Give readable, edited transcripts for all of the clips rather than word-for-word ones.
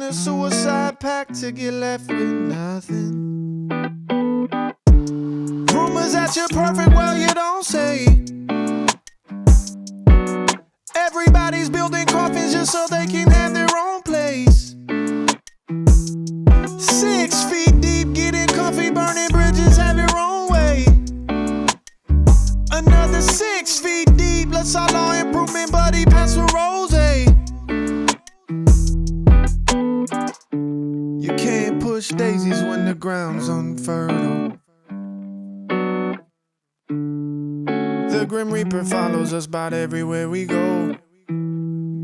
a suicide pact to get left with nothing. Rumors that you're perfect, well, you don't say. Everybody's building coffins just so they can have their own place. 6 feet deep, getting comfy, burning bridges, have your own way. Another 6 feet deep, let's all law improvement, buddy, pass for rose. You can't push daisies when the ground's unfertile. The Grim Reaper follows us about everywhere we go.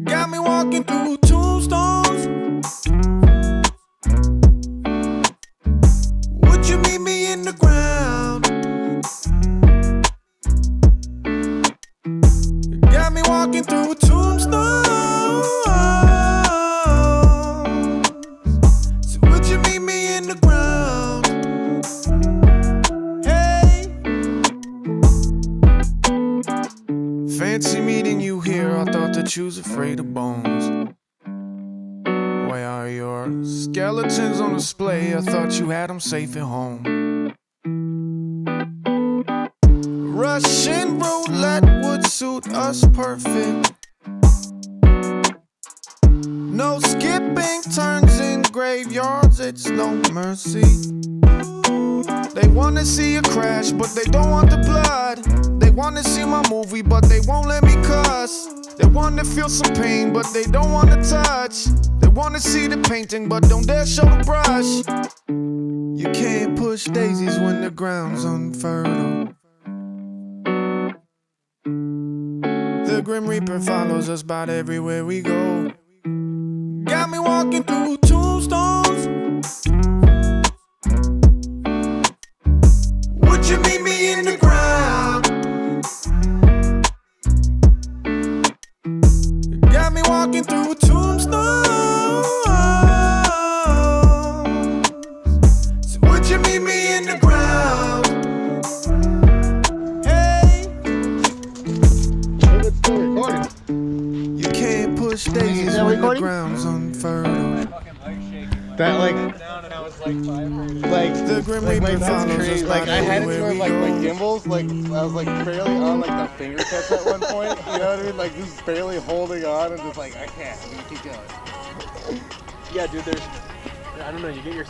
Got me walking through tombstones. Would you meet me in the ground? Got me walking through tombstones. So would you meet me in the ground? Hey. Fancy meeting you here, I thought that you was afraid of bones. Why are your skeletons on display? I thought you had them safe at home. Russian roulette would suit us perfect. No skipping turns in graveyards, it's no mercy. They wanna see a crash, but they don't want the blood. They wanna see my movie, but they won't let me cuss. They wanna feel some pain, but they don't wanna touch. They wanna see the painting, but don't dare show the brush. You can't push daisies when the ground's unfertile. The Grim Reaper follows us about everywhere we go. Got me walking through tombstones. Would you meet me in the ground? Got me walking through tombstones. So would you meet me in the ground? Hey. You can't push daisies when the ground's unfertile. That like the Grim Reaper follows us like I had it everywhere where we like go. my gimbals, like I was like barely on like the fingertips at one point. You know what I mean? Like just barely holding on and just like I can't. I'm gonna keep going. Yeah, dude. There's, I don't know. You get your